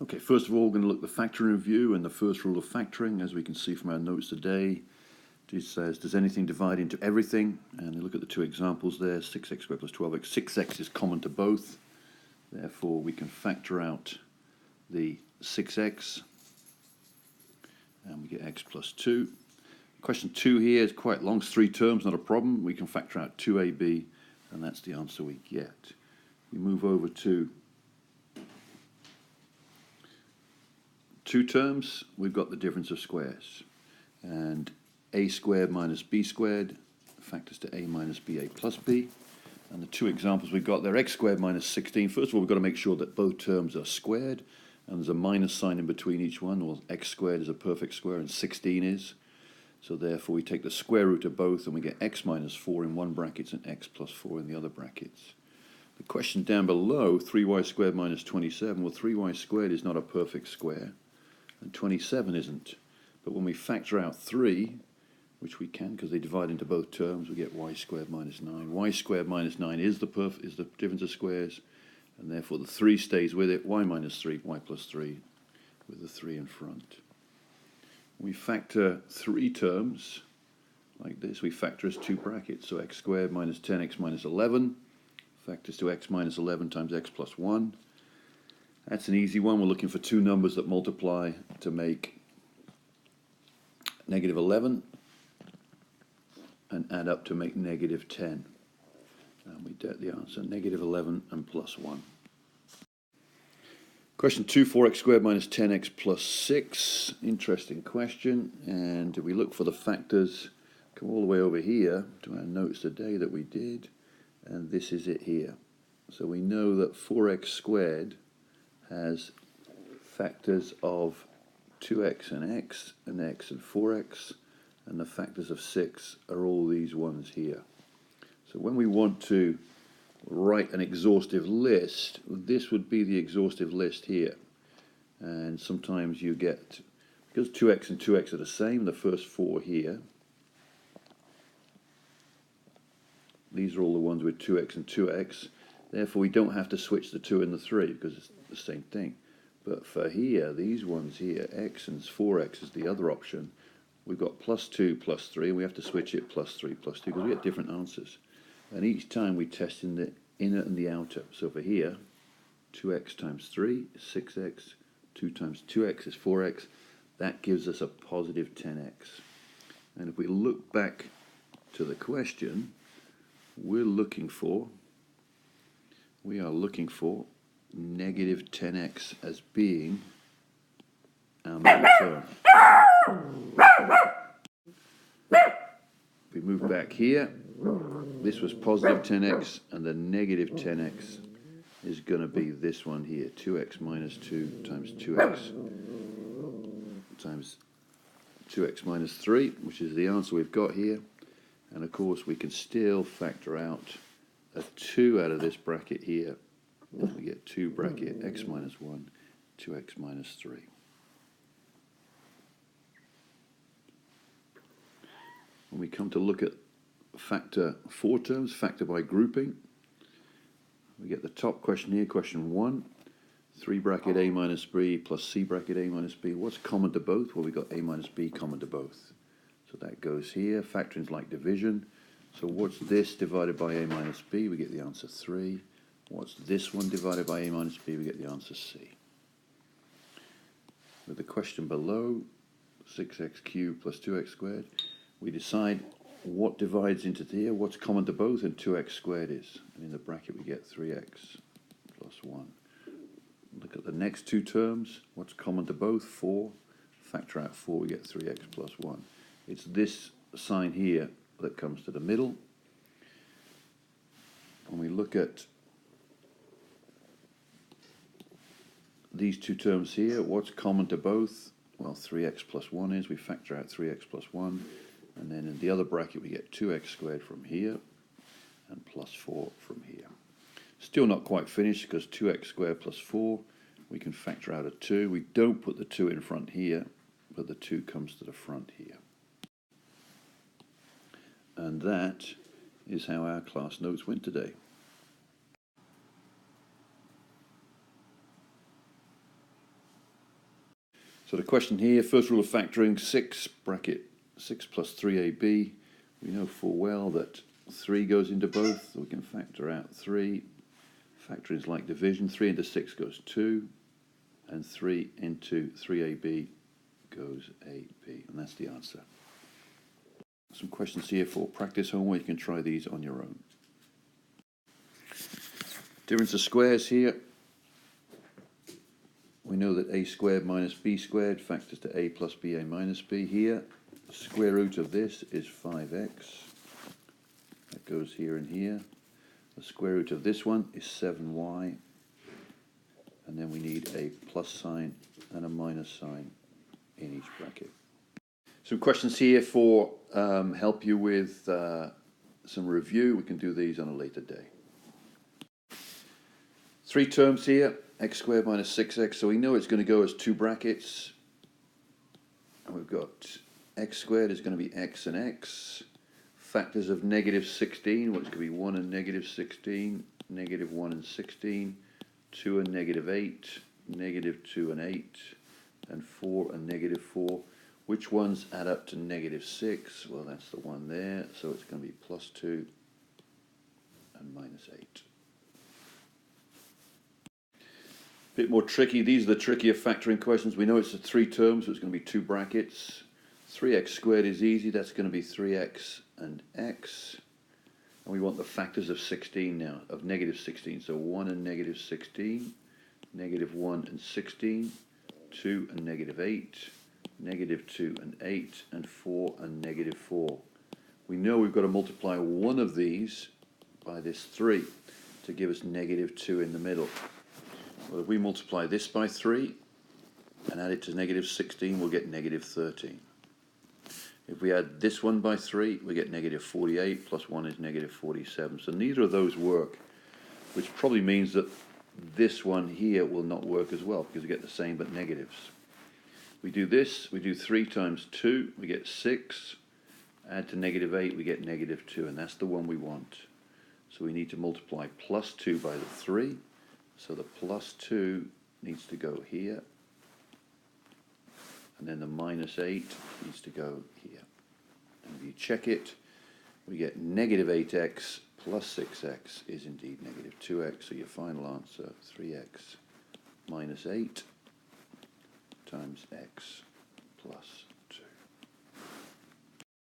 Okay, first of all, we're going to look at the factoring review, and the first rule of factoring, as we can see from our notes today, it says, does anything divide into everything? And you look at the two examples there, 6x squared plus 12x. 6x is common to both, therefore we can factor out the 6x, and we get x plus 2. Question 2 here is quite long, it's 3 terms, not a problem. We can factor out 2ab, and that's the answer we get. We move over to 2 terms, we've got the difference of squares. And a squared minus b squared factors to a minus ba plus b. And the two examples we've got there, x squared minus 16. First of all, we've got to make sure that both terms are squared, and there's a minus sign in between each one, or x squared is a perfect square and 16 is. So therefore we take the square root of both and we get x minus 4 in one bracket and x plus 4 in the other brackets. The question down below, 3y squared minus 27, well 3y squared is not a perfect square and 27 isn't. But when we factor out 3, which we can because they divide into both terms, we get y squared minus 9. Y squared minus 9 is the difference of squares, and therefore the 3 stays with it, y minus 3, y plus 3, with the 3 in front. We factor 3 terms like this. We factor as 2 brackets, so x squared minus 10x minus 11 factors to x minus 11 times x plus 1. That's an easy one. We're looking for 2 numbers that multiply to make negative 11 and add up to make negative 10. And we get the answer, negative 11 and plus 1. Question 2, 4x squared minus 10x plus 6. Interesting question. And we look for the factors, come all the way over here to our notes today that we did. And this is it here. So we know that 4x squared has factors of 2x and x and 4x. And the factors of 6 are all these ones here. So when we want to write an exhaustive list, this would be the exhaustive list here. And sometimes you get, because 2x and 2x are the same, the first 4 here, these are all the ones with 2x and 2x, therefore we don't have to switch the 2 and the 3 because it's the same thing. But for here, these ones here, x and 4x is the other option. We've got plus 2 plus 3, and we have to switch it plus 3 plus 2 because we get different answers. And each time we test in the inner and the outer. So for here, 2x times 3 is 6x, 2 times 2x is 4x. That gives us a positive 10x. And if we look back to the question, we are looking for negative 10x as being our middle term. If we move back here, this was positive 10x, and the negative 10x is going to be this one here, 2x minus 2 times 2x times 2x minus 3, which is the answer we've got here. And of course we can still factor out a 2 out of this bracket here. We get 2 bracket x minus 1, 2x minus 3. When we come to look at factor 4 terms, factor by grouping, we get the top question here, question 1, 3 bracket a minus b plus c bracket a minus b. What's common to both? Well, we got a minus b common to both. So that goes here. Factoring's like division. So what's this divided by a minus b? We get the answer 3. What's this one divided by a minus b? We get the answer c. With the question below, 6x cubed plus 2x squared, we decide what divides into here, what's common to both, and 2x squared is. And in the bracket we get 3x plus 1. Look at the next 2 terms. What's common to both? 4. Factor out 4, we get 3x plus 1. It's this sign here that comes to the middle. When we look at these 2 terms here, what's common to both? Well, 3x plus 1 is. We factor out 3x plus 1. And then in the other bracket we get 2x squared from here and plus 4 from here. Still not quite finished because 2x squared plus 4, we can factor out a 2. We don't put the 2 in front here, but the 2 comes to the front here. And that is how our class notes went today. So the question here, first rule of factoring, 6 bracket 6 plus 3ab. We know full well that 3 goes into both, so we can factor out 3. Factoring is like division. 3 into 6 goes 2, and 3 into 3ab goes ab, and that's the answer. Some questions here for practice homework. You can try these on your own. Difference of squares here. We know that a squared minus b squared factors to a plus ba minus b. Here, the square root of this is 5x. That goes here and here. The square root of this one is 7y. And then we need a plus sign and a minus sign in each bracket. Some questions here for help you with some review. We can do these on a later day. 3 terms here, x squared minus 6x. So we know it's going to go as 2 brackets. And we've got x squared is going to be x and x. Factors of negative 16, which could be 1 and negative 16, negative 1 and 16, 2 and negative 8, negative 2 and 8, and 4 and negative 4. Which ones add up to negative 6? Well, that's the one there, so it's going to be plus 2 and minus 8. Bit more tricky. These are the trickier factoring questions. We know it's 3 terms, so it's going to be 2 brackets. 3x squared is easy. That's going to be 3x and x. And we want the factors of 16 now, of negative 16. So 1 and negative 16, negative 1 and 16, 2 and negative 8, negative 2 and 8, and 4 and negative 4. We know we've got to multiply one of these by this 3 to give us negative 2 in the middle. Well, if we multiply this by 3 and add it to negative 16, we'll get negative 13. If we add this one by 3, we get negative 48, plus 1 is negative 47. So neither of those work, which probably means that this one here will not work as well, because we get the same but negatives. We do this, we do 3 times 2, we get 6. Add to negative 8, we get negative 2, and that's the one we want. So we need to multiply plus 2 by the 3. So the plus 2 needs to go here. And then the minus 8 needs to go here. And if you check it, we get negative 8x plus 6x is indeed negative 2x. So your final answer, 3x minus 8 times x plus